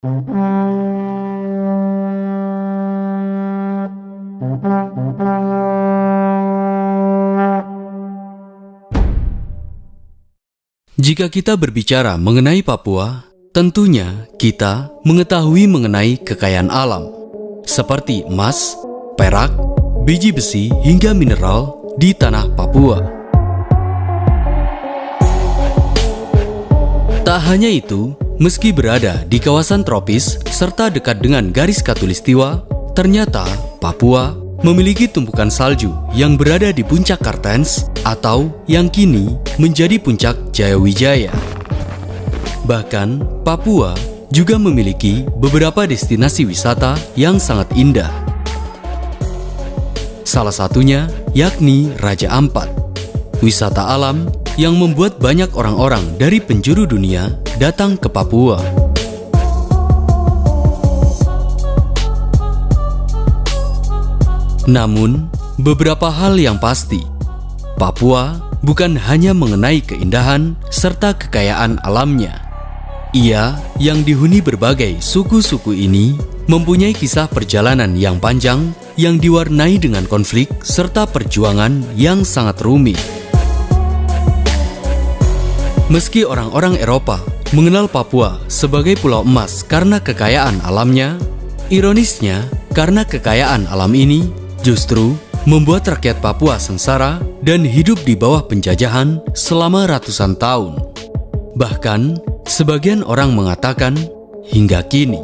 Jika kita berbicara mengenai Papua, tentunya kita mengetahui mengenai kekayaan alam, seperti emas, perak, biji besi, hingga mineral di tanah Papua. Tak hanya itu, meski berada di kawasan tropis serta dekat dengan garis khatulistiwa, ternyata Papua memiliki tumpukan salju yang berada di puncak Kartens atau yang kini menjadi puncak Jayawijaya. Bahkan, Papua juga memiliki beberapa destinasi wisata yang sangat indah. Salah satunya yakni Raja Ampat, wisata alam yang membuat banyak orang-orang dari penjuru dunia datang ke Papua. Namun, beberapa hal yang pasti, Papua bukan hanya mengenai keindahan serta kekayaan alamnya. Ia yang dihuni berbagai suku-suku ini mempunyai kisah perjalanan yang panjang yang diwarnai dengan konflik serta perjuangan yang sangat rumit. Meski orang-orang Eropa mengenal Papua sebagai pulau emas karena kekayaan alamnya, ironisnya karena kekayaan alam ini justru membuat rakyat Papua sengsara dan hidup di bawah penjajahan selama ratusan tahun. Bahkan, sebagian orang mengatakan hingga kini.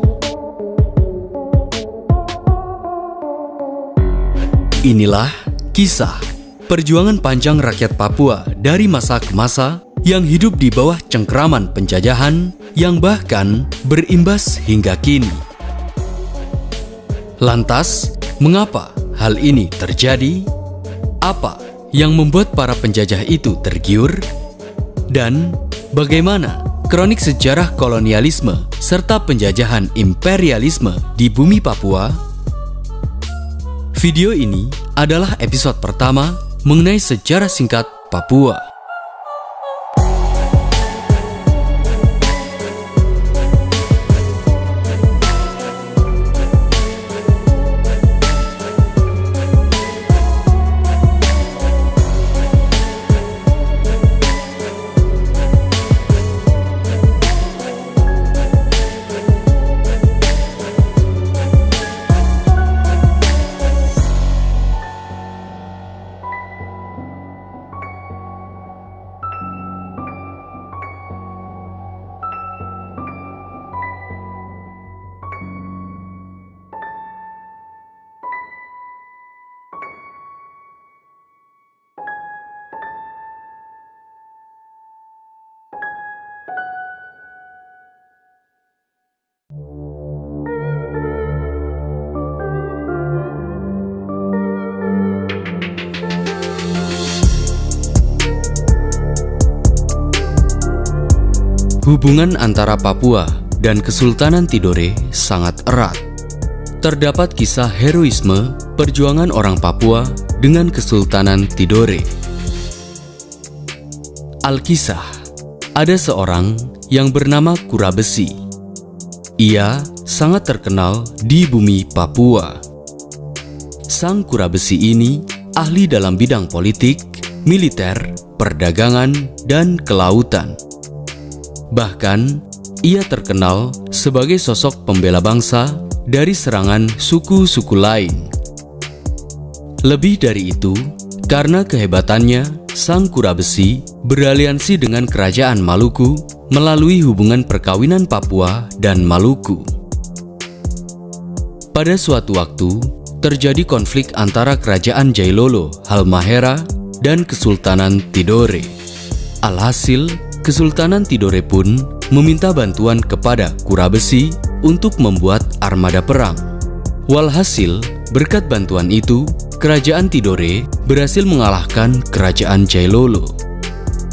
Inilah kisah perjuangan panjang rakyat Papua dari masa ke masa yang hidup di bawah cengkeraman penjajahan yang bahkan berimbas hingga kini. Lantas, mengapa hal ini terjadi? Apa yang membuat para penjajah itu tergiur? Dan bagaimana kronik sejarah kolonialisme serta penjajahan imperialisme di bumi Papua? Video ini adalah episode pertama mengenai sejarah singkat Papua. Hubungan antara Papua dan Kesultanan Tidore sangat erat. Terdapat kisah heroisme perjuangan orang Papua dengan Kesultanan Tidore. Alkisah, ada seorang yang bernama Kura Besi. Ia sangat terkenal di bumi Papua. Sang Kura Besi ini ahli dalam bidang politik, militer, perdagangan, dan kelautan. Bahkan, ia terkenal sebagai sosok pembela bangsa dari serangan suku-suku lain. Lebih dari itu, karena kehebatannya, Sang Kura Besi beraliansi dengan Kerajaan Maluku melalui hubungan perkawinan Papua dan Maluku. Pada suatu waktu, terjadi konflik antara Kerajaan Jailolo Halmahera dan Kesultanan Tidore. Alhasil, Kesultanan Tidore pun meminta bantuan kepada Kura Besi untuk membuat armada perang. Walhasil, berkat bantuan itu, Kerajaan Tidore berhasil mengalahkan Kerajaan Jailolo.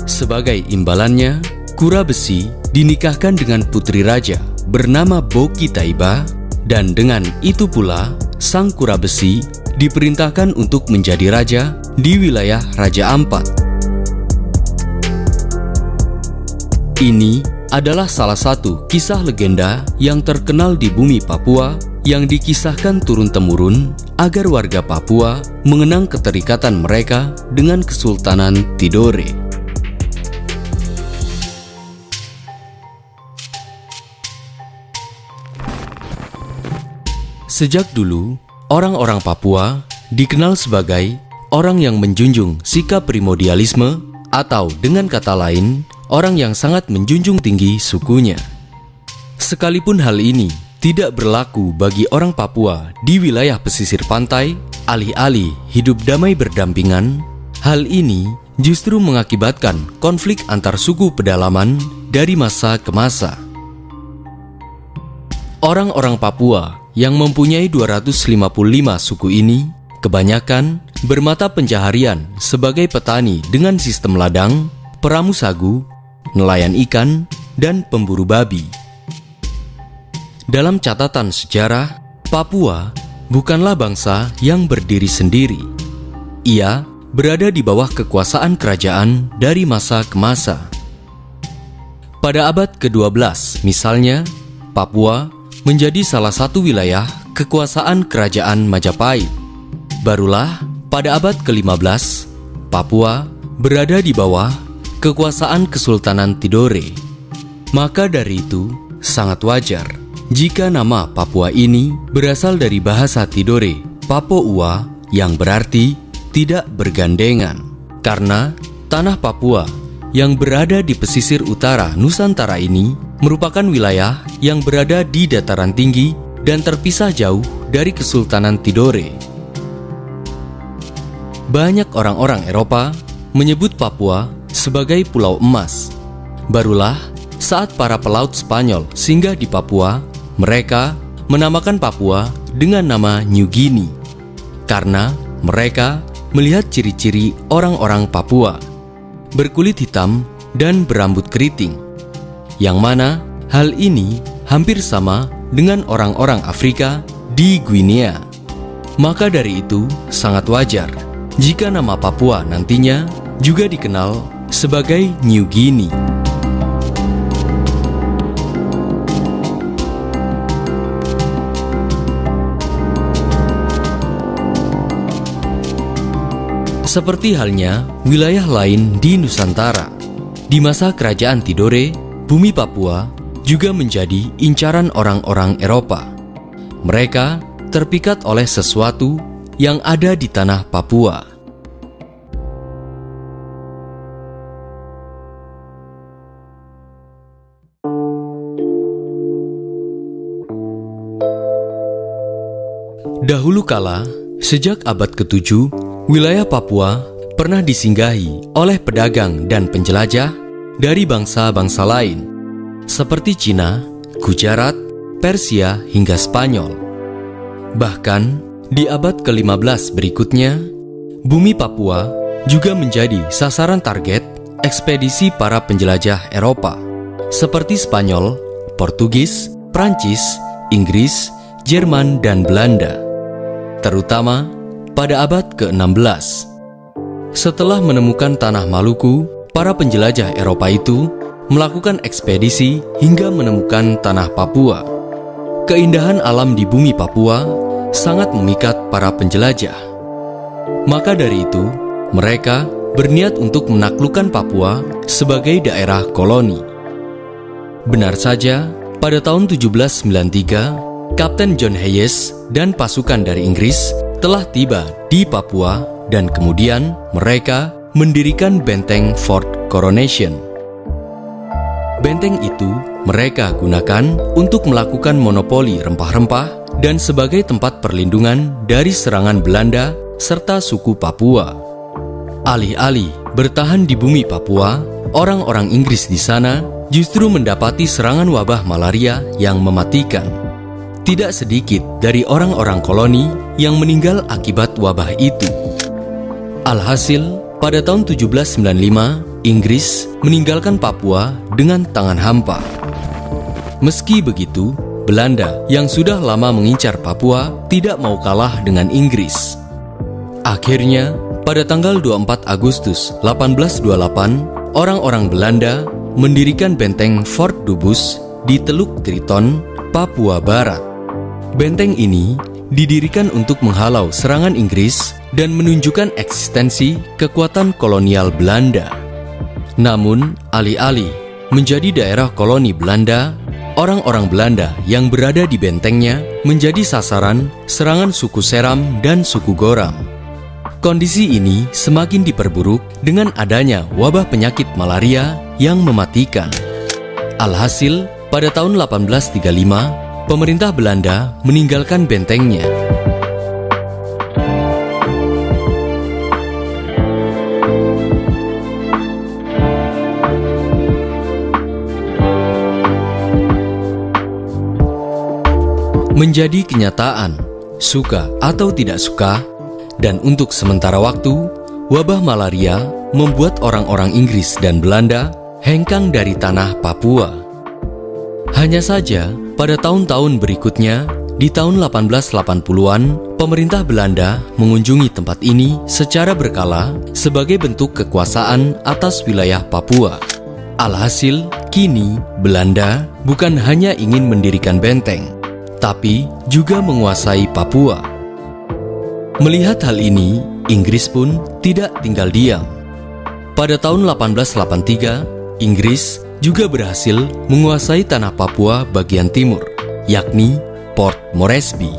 Sebagai imbalannya, Kura Besi dinikahkan dengan putri raja bernama Boki Taiba, dan dengan itu pula, Sang Kura Besi diperintahkan untuk menjadi raja di wilayah Raja Ampat. Ini adalah salah satu kisah legenda yang terkenal di bumi Papua yang dikisahkan turun-temurun agar warga Papua mengenang keterikatan mereka dengan Kesultanan Tidore. Sejak dulu, orang-orang Papua dikenal sebagai orang yang menjunjung sikap primordialisme, atau dengan kata lain, orang yang sangat menjunjung tinggi sukunya. Sekalipun hal ini tidak berlaku bagi orang Papua di wilayah pesisir pantai, alih-alih hidup damai berdampingan, hal ini justru mengakibatkan konflik antar suku pedalaman dari masa ke masa. Orang-orang Papua yang mempunyai 255 suku ini kebanyakan bermata pencaharian sebagai petani dengan sistem ladang, peramu sagu, nelayan ikan, dan pemburu babi. Dalam catatan sejarah, Papua bukanlah bangsa yang berdiri sendiri. Ia berada di bawah kekuasaan kerajaan dari masa ke masa. Pada abad ke-12 misalnya, Papua menjadi salah satu wilayah kekuasaan kerajaan Majapahit. Barulah pada abad ke-15, Papua berada di bawah kekuasaan Kesultanan Tidore. Maka dari itu, sangat wajar jika nama Papua ini berasal dari bahasa Tidore, Papoua, yang berarti tidak bergandengan. Karena tanah Papua yang berada di pesisir utara Nusantara ini merupakan wilayah yang berada di dataran tinggi dan terpisah jauh dari Kesultanan Tidore. Banyak orang-orang Eropa menyebut Papua sebagai Pulau Emas. Barulah saat para pelaut Spanyol singgah di Papua, mereka menamakan Papua dengan nama New Guinea, karena mereka melihat ciri-ciri orang-orang Papua, berkulit hitam dan berambut keriting, yang mana hal ini hampir sama dengan orang-orang Afrika di Guinea. Maka dari itu sangat wajar jika nama Papua nantinya juga dikenal sebagai New Guinea. Seperti halnya wilayah lain di Nusantara, di masa kerajaan Tidore, bumi Papua juga menjadi incaran orang-orang Eropa. Mereka terpikat oleh sesuatu yang ada di tanah Papua. Dahulu kala, sejak abad ke-7, wilayah Papua pernah disinggahi oleh pedagang dan penjelajah dari bangsa-bangsa lain, seperti Cina, Gujarat, Persia, hingga Spanyol. Bahkan, di abad ke-15 berikutnya, bumi Papua juga menjadi sasaran target ekspedisi para penjelajah Eropa, seperti Spanyol, Portugis, Prancis, Inggris, Jerman, dan Belanda, terutama pada abad ke-16. Setelah menemukan tanah Maluku, para penjelajah Eropa itu melakukan ekspedisi hingga menemukan tanah Papua. Keindahan alam di bumi Papua sangat memikat para penjelajah. Maka dari itu, mereka berniat untuk menaklukkan Papua sebagai daerah koloni. Benar saja, pada tahun 1793, Kapten John Hayes dan pasukan dari Inggris telah tiba di Papua dan kemudian mereka mendirikan benteng Fort Coronation. Benteng itu mereka gunakan untuk melakukan monopoli rempah-rempah dan sebagai tempat perlindungan dari serangan Belanda serta suku Papua. Alih-alih bertahan di bumi Papua, orang-orang Inggris di sana justru mendapati serangan wabah malaria yang mematikan. Tidak sedikit dari orang-orang koloni yang meninggal akibat wabah itu. Alhasil, pada tahun 1795, Inggris meninggalkan Papua dengan tangan hampa. Meski begitu, Belanda yang sudah lama mengincar Papua tidak mau kalah dengan Inggris. Akhirnya, pada tanggal 24 Agustus 1828, orang-orang Belanda mendirikan benteng Fort Dubus di Teluk Triton, Papua Barat. Benteng ini didirikan untuk menghalau serangan Inggris dan menunjukkan eksistensi kekuatan kolonial Belanda. Namun, alih-alih menjadi daerah koloni Belanda, orang-orang Belanda yang berada di bentengnya menjadi sasaran serangan suku Seram dan suku Goram. Kondisi ini semakin diperburuk dengan adanya wabah penyakit malaria yang mematikan. Alhasil, pada tahun 1835, pemerintah Belanda meninggalkan bentengnya. Menjadi kenyataan, suka atau tidak suka, dan untuk sementara waktu, wabah malaria membuat orang-orang Inggris dan Belanda hengkang dari tanah Papua. Hanya saja, pada tahun-tahun berikutnya, di tahun 1880-an, pemerintah Belanda mengunjungi tempat ini secara berkala sebagai bentuk kekuasaan atas wilayah Papua. Alhasil, kini Belanda bukan hanya ingin mendirikan benteng, tapi juga menguasai Papua. Melihat hal ini, Inggris pun tidak tinggal diam. Pada tahun 1883, Inggris juga berhasil menguasai tanah Papua bagian timur, yakni Port Moresby.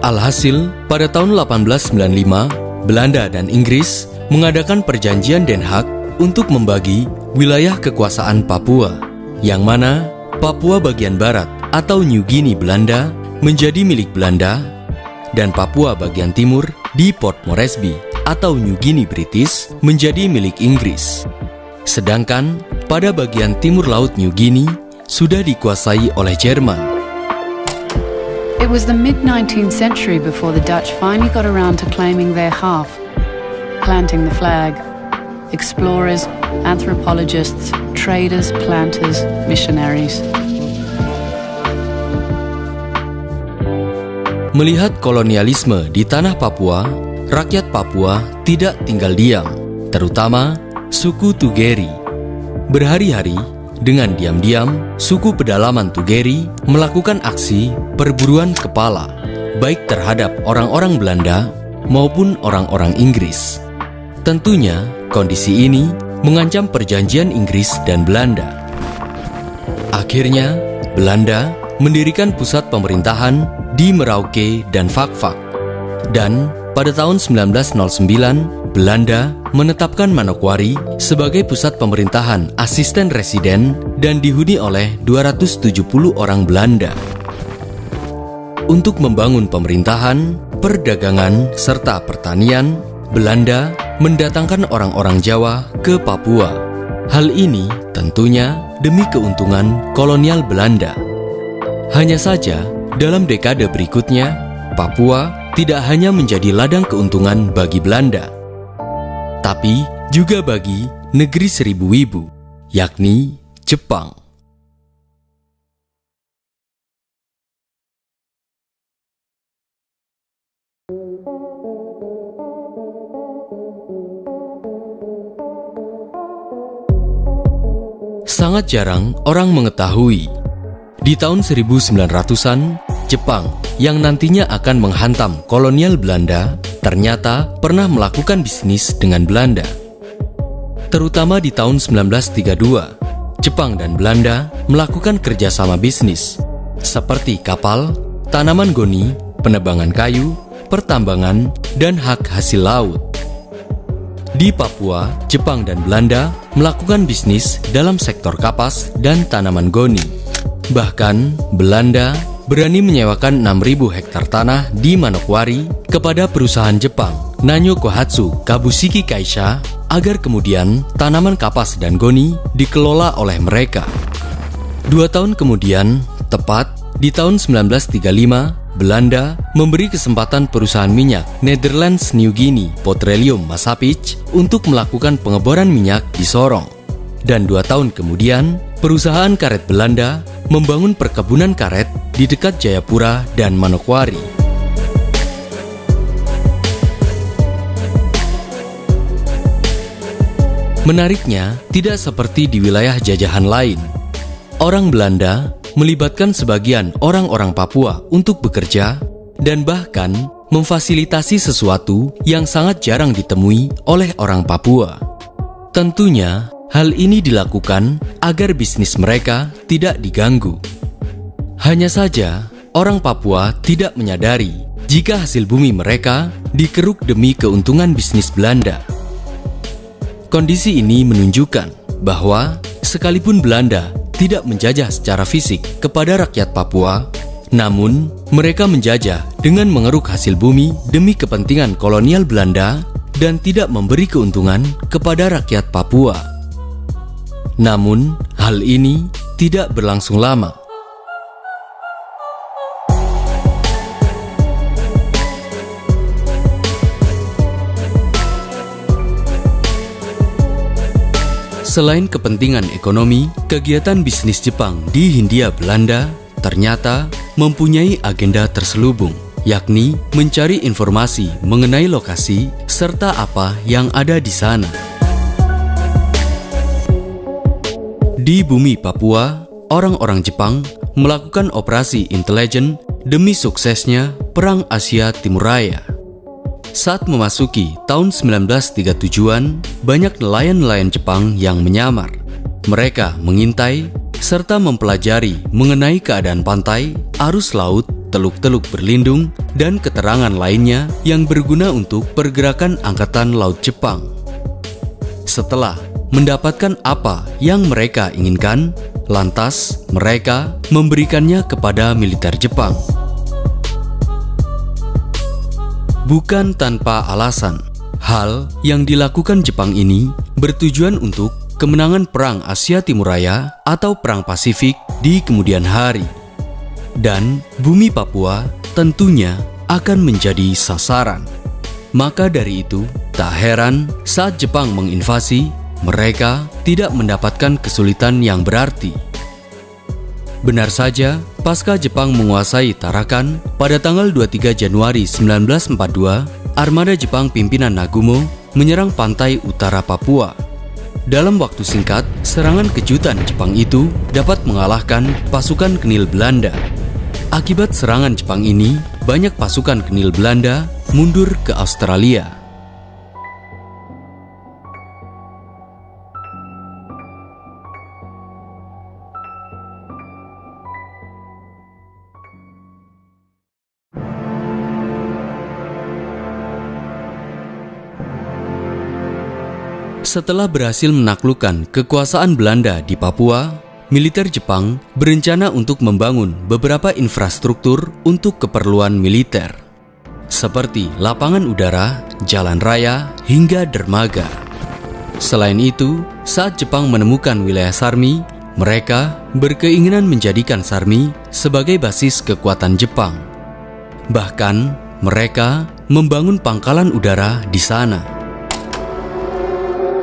Alhasil, pada tahun 1895, Belanda dan Inggris mengadakan perjanjian Den Haag untuk membagi wilayah kekuasaan Papua, yang mana Papua bagian barat atau New Guinea Belanda menjadi milik Belanda, dan Papua bagian timur di Port Moresby atau New Guinea British menjadi milik Inggris. Sedangkan pada bagian timur laut New Guinea sudah dikuasai oleh Jerman. It was the mid-19th century before the Dutch finally got around to claiming their half, planting the flag. Explorers, anthropologists, traders, planters, missionaries. Melihat kolonialisme di tanah Papua, rakyat Papua tidak tinggal diam, terutama suku Tugeri. Berhari-hari, dengan diam-diam, suku pedalaman Tugeri melakukan aksi perburuan kepala, baik terhadap orang-orang Belanda maupun orang-orang Inggris. Tentunya, kondisi ini mengancam perjanjian Inggris dan Belanda. Akhirnya, Belanda mendirikan pusat pemerintahan di Merauke dan Fakfak. Dan pada tahun 1909, Belanda menetapkan Manokwari sebagai pusat pemerintahan asisten residen dan dihuni oleh 270 orang Belanda. Untuk membangun pemerintahan, perdagangan, serta pertanian, Belanda mendatangkan orang-orang Jawa ke Papua. Hal ini tentunya demi keuntungan kolonial Belanda. Hanya saja, dalam dekade berikutnya, Papua tidak hanya menjadi ladang keuntungan bagi Belanda, tapi juga bagi negeri seribu wibu, yakni Jepang. Sangat jarang orang mengetahui, di tahun 1900-an, Jepang yang nantinya akan menghantam kolonial Belanda ternyata pernah melakukan bisnis dengan Belanda. Terutama di tahun 1932, Jepang dan Belanda melakukan kerjasama bisnis seperti kapal, tanaman goni, penebangan kayu, pertambangan, dan hak hasil laut. Di Papua, Jepang dan Belanda melakukan bisnis dalam sektor kapas dan tanaman goni. Bahkan, Belanda berani menyewakan 6.000 hektar tanah di Manokwari kepada perusahaan Jepang, Nanyo Kohatsu Kabushiki Kaisha, agar kemudian tanaman kapas dan goni dikelola oleh mereka. 2 tahun kemudian, tepat di tahun 1935, Belanda memberi kesempatan perusahaan minyak Netherlands New Guinea Petroleum Massapich untuk melakukan pengeboran minyak di Sorong. Dan 2 tahun kemudian, perusahaan karet Belanda membangun perkebunan karet di dekat Jayapura dan Manokwari. Menariknya, tidak seperti di wilayah jajahan lain. Orang Belanda melibatkan sebagian orang-orang Papua untuk bekerja dan bahkan memfasilitasi sesuatu yang sangat jarang ditemui oleh orang Papua. Tentunya, hal ini dilakukan agar bisnis mereka tidak diganggu. Hanya saja, orang Papua tidak menyadari jika hasil bumi mereka dikeruk demi keuntungan bisnis Belanda. Kondisi ini menunjukkan bahwa sekalipun Belanda tidak menjajah secara fisik kepada rakyat Papua, namun mereka menjajah dengan mengeruk hasil bumi demi kepentingan kolonial Belanda dan tidak memberi keuntungan kepada rakyat Papua. Namun, hal ini tidak berlangsung lama. Selain kepentingan ekonomi, kegiatan bisnis Jepang di Hindia Belanda ternyata mempunyai agenda terselubung, yakni mencari informasi mengenai lokasi serta apa yang ada di sana. Di bumi Papua, orang-orang Jepang melakukan operasi intelijen demi suksesnya Perang Asia Timur Raya. Saat memasuki tahun 1937-an, banyak nelayan-nelayan Jepang yang menyamar. Mereka mengintai serta mempelajari mengenai keadaan pantai, arus laut, teluk-teluk berlindung, dan keterangan lainnya yang berguna untuk pergerakan Angkatan Laut Jepang. Setelah mendapatkan apa yang mereka inginkan, lantas mereka memberikannya kepada militer Jepang. Bukan tanpa alasan, hal yang dilakukan Jepang ini bertujuan untuk kemenangan Perang Asia Timur Raya atau Perang Pasifik di kemudian hari. Dan bumi Papua tentunya akan menjadi sasaran. Maka dari itu, tak heran saat Jepang menginvasi, mereka tidak mendapatkan kesulitan yang berarti. Benar saja, pasca Jepang menguasai Tarakan pada tanggal 23 Januari 1942, armada Jepang pimpinan Nagumo menyerang pantai utara Papua. Dalam waktu singkat, serangan kejutan Jepang itu dapat mengalahkan pasukan Kenil Belanda. Akibat serangan Jepang ini, banyak pasukan Kenil Belanda mundur ke Australia. Setelah berhasil menaklukkan kekuasaan Belanda di Papua, militer Jepang berencana untuk membangun beberapa infrastruktur untuk keperluan militer, seperti lapangan udara, jalan raya, hingga dermaga. Selain itu, saat Jepang menemukan wilayah Sarmi, mereka berkeinginan menjadikan Sarmi sebagai basis kekuatan Jepang. Bahkan, mereka membangun pangkalan udara di sana.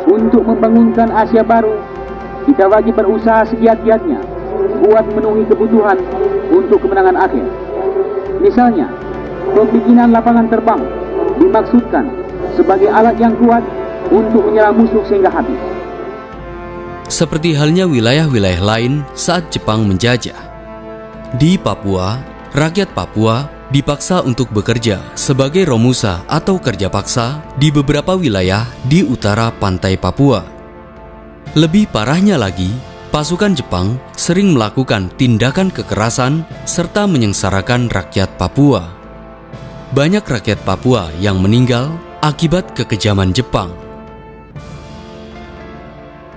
Untuk membangunkan Asia baru, kita wajib berusaha segiat-giatnya buat memenuhi kebutuhan untuk kemenangan akhir. Misalnya, pembikinan lapangan terbang dimaksudkan sebagai alat yang kuat untuk menyerang musuh sehingga habis. Seperti halnya wilayah-wilayah lain saat Jepang menjajah. Di Papua, rakyat Papua dipaksa untuk bekerja sebagai romusa atau kerja paksa di beberapa wilayah di utara pantai Papua. Lebih parahnya lagi, pasukan Jepang sering melakukan tindakan kekerasan serta menyengsarakan rakyat Papua. Banyak rakyat Papua yang meninggal akibat kekejaman Jepang.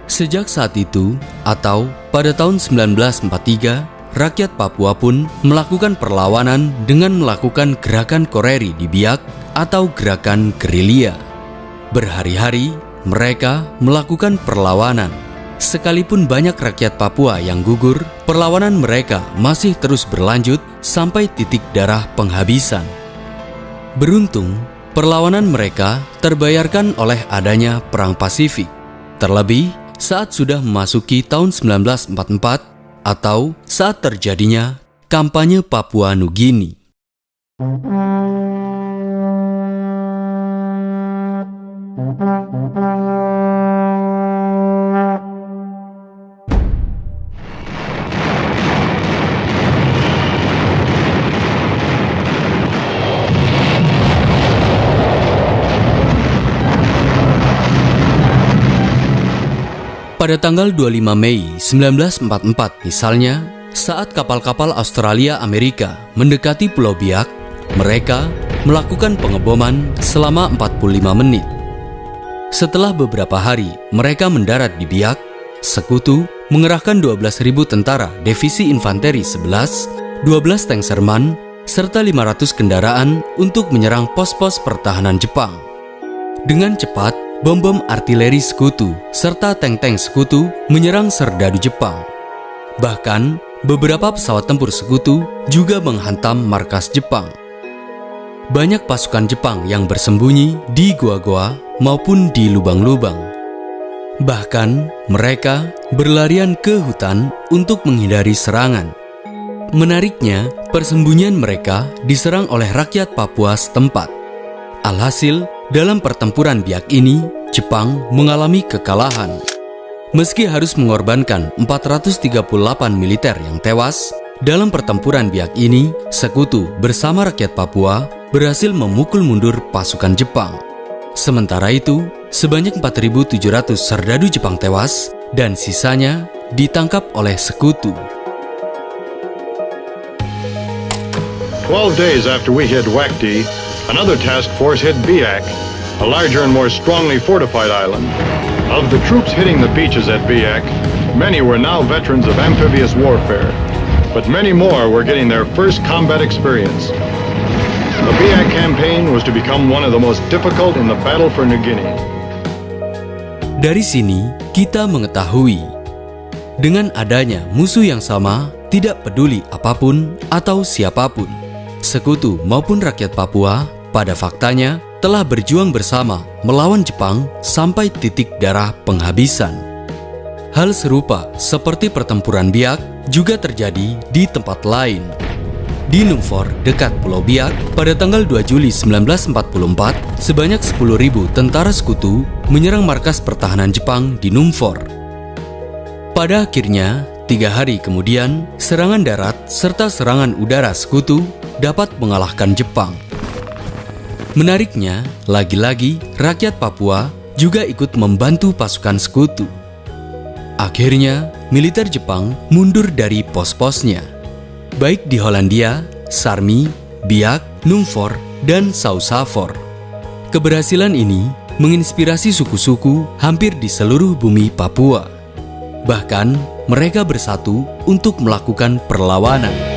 Sejak saat itu, atau pada tahun 1943, rakyat Papua pun melakukan perlawanan dengan melakukan gerakan Koreri di Biak atau gerakan gerilya. Berhari-hari mereka melakukan perlawanan. Sekalipun banyak rakyat Papua yang gugur, perlawanan mereka masih terus berlanjut sampai titik darah penghabisan. Beruntung, perlawanan mereka terbayarkan oleh adanya Perang Pasifik. Terlebih saat sudah memasuki tahun 1944 atau saat terjadinya kampanye Papua Nugini. Pada tanggal 25 Mei 1944 misalnya, saat kapal-kapal Australia Amerika mendekati Pulau Biak, mereka melakukan pengeboman selama 45 menit. Setelah beberapa hari mereka mendarat di Biak, Sekutu mengerahkan 12.000 tentara Divisi Infanteri 11, 12 tank Sherman, serta 500 kendaraan untuk menyerang pos-pos pertahanan Jepang. Dengan cepat, bom-bom artileri Sekutu serta tank-tank Sekutu menyerang serdadu Jepang. Bahkan, beberapa pesawat tempur Sekutu juga menghantam markas Jepang. Banyak pasukan Jepang yang bersembunyi di gua-gua maupun di lubang-lubang. Bahkan, mereka berlarian ke hutan untuk menghindari serangan. Menariknya, persembunyian mereka diserang oleh rakyat Papua setempat. Alhasil, dalam pertempuran Biak ini, Jepang mengalami kekalahan. Meski harus mengorbankan 438 militer yang tewas, dalam pertempuran Biak ini, Sekutu bersama rakyat Papua berhasil memukul mundur pasukan Jepang. Sementara itu, sebanyak 4.700 serdadu Jepang tewas dan sisanya ditangkap oleh Sekutu. 12 days after we hit Wakti, another task force hit Biak, a larger and more strongly fortified island. Of the troops hitting the beaches at Biak, many were now veterans of amphibious warfare, but many more were getting their first combat experience. The Biak campaign was to become one of the most difficult in the battle for New Guinea. Dari sini, kita mengetahui, dengan adanya musuh yang sama, tidak peduli apapun atau siapapun, Sekutu maupun rakyat Papua pada faktanya telah berjuang bersama melawan Jepang sampai titik darah penghabisan. Hal serupa seperti pertempuran Biak juga terjadi di tempat lain. Di Numfor dekat Pulau Biak, pada tanggal 2 Juli 1944, sebanyak 10.000 tentara Sekutu menyerang markas pertahanan Jepang di Numfor. Pada akhirnya, 3 hari kemudian, serangan darat serta serangan udara Sekutu dapat mengalahkan Jepang. Menariknya, lagi-lagi rakyat Papua juga ikut membantu pasukan Sekutu. Akhirnya, militer Jepang mundur dari pos-posnya, baik di Hollandia, Sarmi, Biak, Numfor, dan Sausafor. Keberhasilan ini menginspirasi suku-suku hampir di seluruh bumi Papua. Bahkan, mereka bersatu untuk melakukan perlawanan.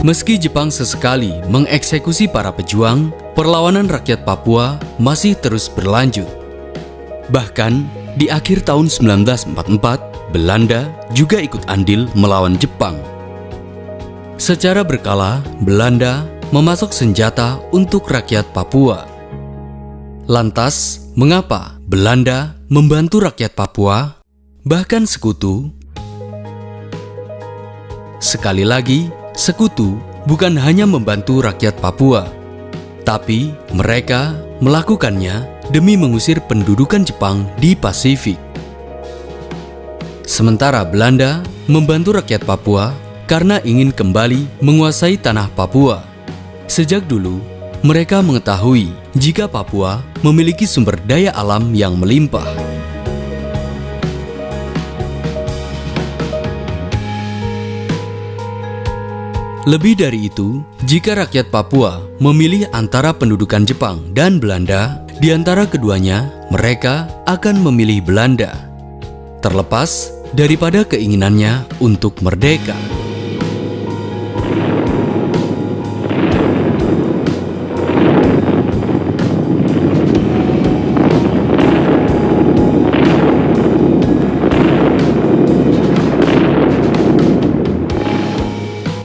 Meski Jepang sesekali mengeksekusi para pejuang, perlawanan rakyat Papua masih terus berlanjut. Bahkan, di akhir tahun 1944, Belanda juga ikut andil melawan Jepang. Secara berkala, Belanda memasok senjata untuk rakyat Papua. Lantas, mengapa Belanda membantu rakyat Papua, bahkan Sekutu? Sekali lagi, Sekutu bukan hanya membantu rakyat Papua, tapi mereka melakukannya demi mengusir pendudukan Jepang di Pasifik. Sementara Belanda membantu rakyat Papua karena ingin kembali menguasai tanah Papua. Sejak dulu, mereka mengetahui jika Papua memiliki sumber daya alam yang melimpah. Lebih dari itu, jika rakyat Papua memilih antara pendudukan Jepang dan Belanda, di antara keduanya, mereka akan memilih Belanda, terlepas daripada keinginannya untuk merdeka.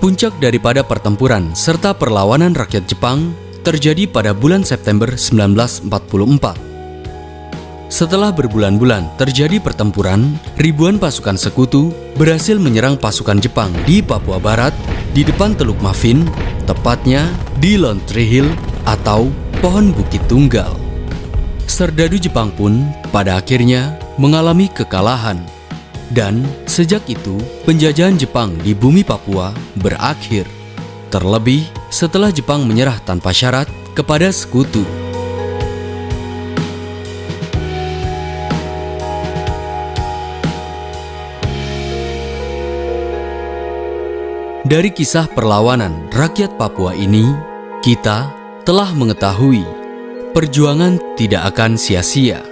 Puncak daripada pertempuran serta perlawanan rakyat Jepang terjadi pada bulan September 1944. Setelah berbulan-bulan terjadi pertempuran, ribuan pasukan Sekutu berhasil menyerang pasukan Jepang di Papua Barat di depan Teluk Mafin, tepatnya di Lone Tree Hill atau Pohon Bukit Tunggal. Serdadu Jepang pun pada akhirnya mengalami kekalahan. Dan sejak itu, penjajahan Jepang di bumi Papua berakhir. Terlebih setelah Jepang menyerah tanpa syarat kepada sekutu. Dari kisah perlawanan rakyat Papua ini, kita telah mengetahui perjuangan tidak akan sia-sia.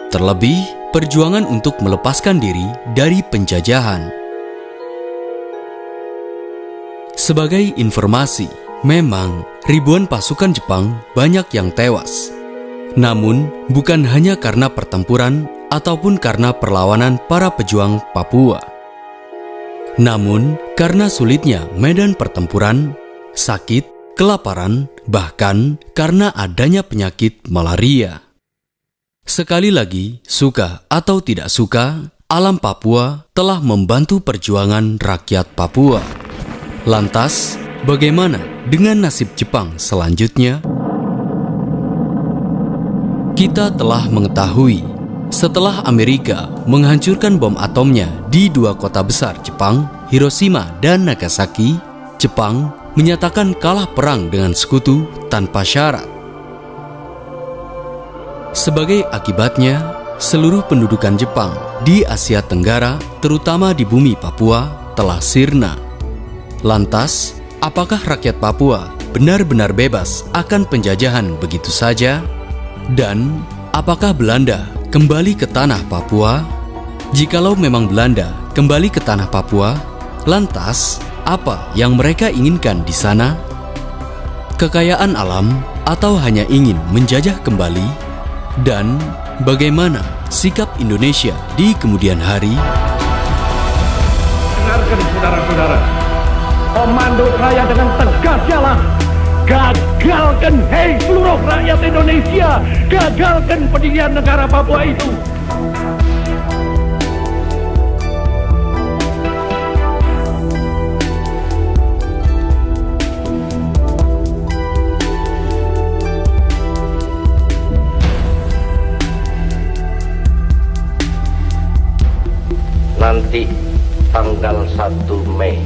Terlebih, perjuangan untuk melepaskan diri dari penjajahan. Sebagai informasi, memang ribuan pasukan Jepang banyak yang tewas. Namun, bukan hanya karena pertempuran ataupun karena perlawanan para pejuang Papua. Namun, karena sulitnya medan pertempuran, sakit, kelaparan, bahkan karena adanya penyakit malaria. Sekali lagi, suka atau tidak suka, alam Papua telah membantu perjuangan rakyat Papua. Lantas, bagaimana dengan nasib Jepang selanjutnya? Kita telah mengetahui, setelah Amerika menghancurkan bom atomnya di dua kota besar Jepang, Hiroshima dan Nagasaki, Jepang menyatakan kalah perang dengan sekutu tanpa syarat. Sebagai akibatnya, seluruh pendudukan Jepang di Asia Tenggara, terutama di bumi Papua, telah sirna. Lantas, apakah rakyat Papua benar-benar bebas akan penjajahan begitu saja? Dan apakah Belanda kembali ke tanah Papua? Jikalau memang Belanda kembali ke tanah Papua, lantas apa yang mereka inginkan di sana? Kekayaan alam atau hanya ingin menjajah kembali? Dan bagaimana sikap Indonesia di kemudian hari? Dengarkan saudara-saudara, komando saya dengan tegas ialah gagalkan, hei seluruh rakyat Indonesia, gagalkan pendirian negara Papua itu. Nanti tanggal 1 Mei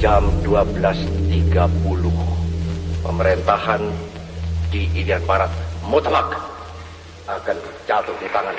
jam 12.30 pemerintahan di Irian Barat mutlak akan jatuh di tangan